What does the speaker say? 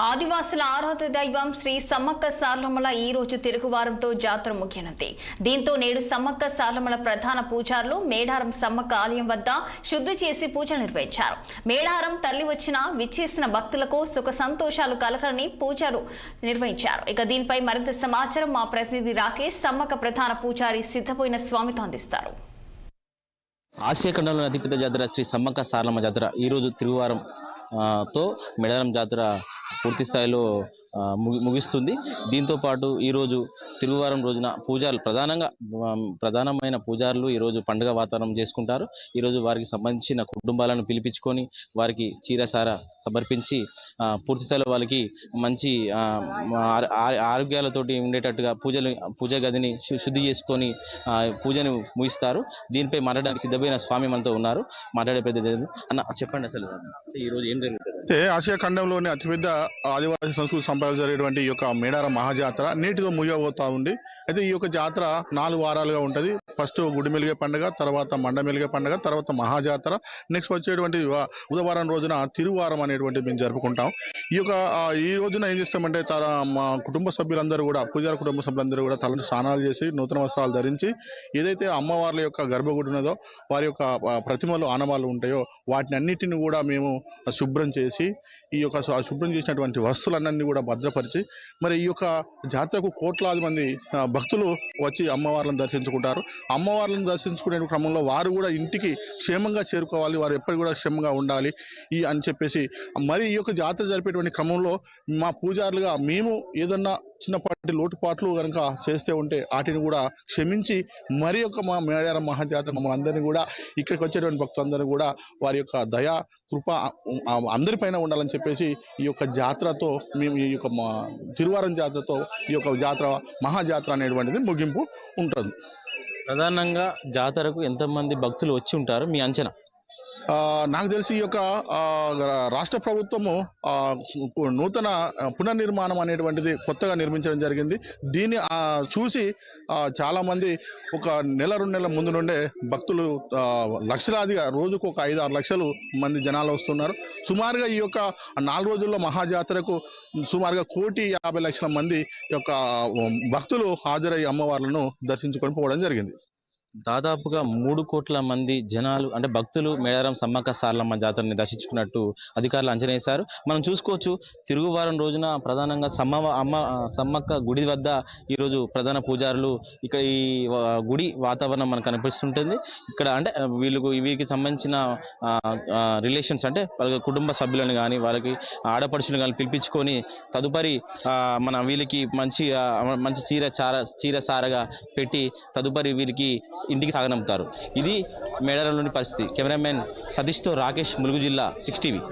ఆదివాసుల ఆరాధ్య దైవం శ్రీ సమ్మక్క సార్లమ్మల ఈ రోజు తిరుగువారంతో జాతర ముగియనుంది. దీంతో నేడు సమ్మక్క సార్లమ్మల ప్రధాన పూజారులు మేడారం సమ్మక్క ఆలయం వద్ద శుద్ధి చేసి పూజలు నిర్వహించారు. మేడారం తల్లి విచ్చేసిన భక్తులకు సుఖ సంతోషాలు కలగాలని పూజలు నిర్వహించారు. ఇక దీనిపై మరింత సమాచారం మా ప్రతినిధి రాకేష్ సమ్మక్క ప్రధాన పూజారి సిద్ధపోయిన స్వామితో అందిస్తారు. ఆసియా ఖండంలో అతిపెద్ద జాతర శ్రీ సమ్మక్క సారలమ్మ జాతర ఈరోజు తిరుగువారం తో మేడారం జాతర పూర్తి స్థాయిలో ముగిస్తుంది. దీంతో పాటు ఈరోజు తిరుగువారం రోజున పూజారులు ప్రధానమైన పూజారులు ఈరోజు పండుగ వాతావరణం చేసుకుంటారు. ఈరోజు వారికి సంబంధించిన కుటుంబాలను పిలిపించుకొని వారికి చీరసార సమర్పించి పూర్తి స్థాయిలో వాళ్ళకి మంచి ఆరోగ్యాలతోటి ఉండేటట్టుగా పూజా గదిని శుద్ధి చేసుకొని పూజను ముగిస్తారు. దీనిపై మాట్లాడడానికి సిద్ధమైన స్వామి మనతో ఉన్నారు. మాట్లాడే పెద్ద అన్న చెప్పండి, అసలు ఈరోజు ఏం జరుగుతుంది? ఆసియా ఖండంలోని అతిపెద్ద ఆదివాసీ సంస్కృతి సంపదలు జరిగేటువంటి ఈ యొక్క మేడారం మహాజాతర నేటితో ముగియబోతా ఉంది. అయితే ఈ యొక్క జాతర 4 వారాలుగా ఉంటుంది. ఫస్ట్ గుడి మెలిగే పండుగ, తర్వాత మండ మెలిగే పండుగ, తర్వాత మహాజాతర, నెక్స్ట్ వచ్చేటువంటి బుధవారం రోజున తిరువారం అనేటువంటి మేము జరుపుకుంటాం. ఈ రోజున ఏం చేస్తామంటే మా కుటుంబ సభ్యులందరూ కూడా పూజారి కుటుంబ సభ్యులందరూ కూడా తలని స్నానాలు చేసి నూతన వస్త్రాలు ధరించి ఏదైతే అమ్మవార్ల యొక్క గర్భగుడి ఉన్నదో వారి యొక్క ప్రతిమలు ఆనవాళ్ళు ఉంటాయో వాటిని అన్నిటిని కూడా మేము శుభ్రం చేసి ఈ యొక్క శుభ్రం చేసినటువంటి వస్తువులన్నీ కూడా భద్రపరిచి మరి ఈ యొక్క జాతరకు కోట్లాది మంది భక్తులు వచ్చి అమ్మవార్లను దర్శించుకుంటారు. అమ్మవార్లను దర్శించుకునే క్రమంలో వారు కూడా ఇంటికి క్షేమంగా చేరుకోవాలి, వారు ఎప్పటికి కూడా క్షేమంగా ఉండాలి అని చెప్పేసి మరి ఈ యొక్క జాతర జరిపేటువంటి క్రమంలో మా పూజారులుగా మేము ఏదన్నా చిన్నపాటి లోటుపాట్లు కనుక చేస్తే ఉంటే వాటిని కూడా క్షమించి మరి యొక్క మా మేడారం మహాజాతర మమ్మల్ని అందరినీ కూడా ఇక్కడికి వచ్చేటువంటి భక్తులందరూ కూడా వారి యొక్క దయా కృప అందరిపైన ఉండాలని చెప్పేసి ఈ యొక్క జాతరతో మేము ఈ యొక్క తిరువారం జాతరతో ఈ యొక్క జాతర మహాజాతర అనేటువంటిది ముగింపు ఉంటుంది. ప్రధానంగా జాతరకు ఎంతమంది భక్తులు వచ్చి ఉంటారు మీ అంచనా? నాకు తెలిసి ఈ యొక్క రాష్ట్ర ప్రభుత్వము నూతన పునర్నిర్మాణం అనేటువంటిది కొత్తగా నిర్మించడం జరిగింది. దీన్ని చూసి చాలామంది ఒక నెల 2 నెలల ముందు నుండే భక్తులు లక్షలాదిగా రోజుకు ఒక 5-6 లక్షలు మంది జనాలు వస్తున్నారు. సుమారుగా ఈ యొక్క 4 రోజుల్లో మహాజాతరకు సుమారుగా 1,50,00,000 మంది యొక్క భక్తులు హాజరై అమ్మవార్లను దర్శించుకొని పోవడం జరిగింది. దాదాపుగా 3 కోట్ల మంది జనాలు అంటే భక్తులు మేడారం సమ్మక్క సారలమ్మ జాతరని దర్శించుకున్నట్టు అధికారులు అంచనా వేశారు. మనం చూసుకోవచ్చు, తిరుగువారం రోజున ప్రధానంగా సమ్మక్క గుడి వద్ద ఈరోజు ప్రధాన పూజారులు ఇక్కడ ఈ గుడి వాతావరణం మనకు కనిపిస్తుంటుంది. ఇక్కడ అంటే వీరికి సంబంధించిన రిలేషన్స్ అంటే వాళ్ళ కుటుంబ సభ్యులను కానీ వాళ్ళకి ఆడపడుచులను కానీ పిలిపించుకొని తదుపరి వీళ్ళకి మంచి చీర సారగా పెట్టి తదుపరి వీరికి ఇంటికి సాగనంపుతారు. ఇది మేడారంలోని పరిస్థితి. కెమెరామెన్ సతీష్తో రాకేష్, ములుగు జిల్లా 6 టీవీ.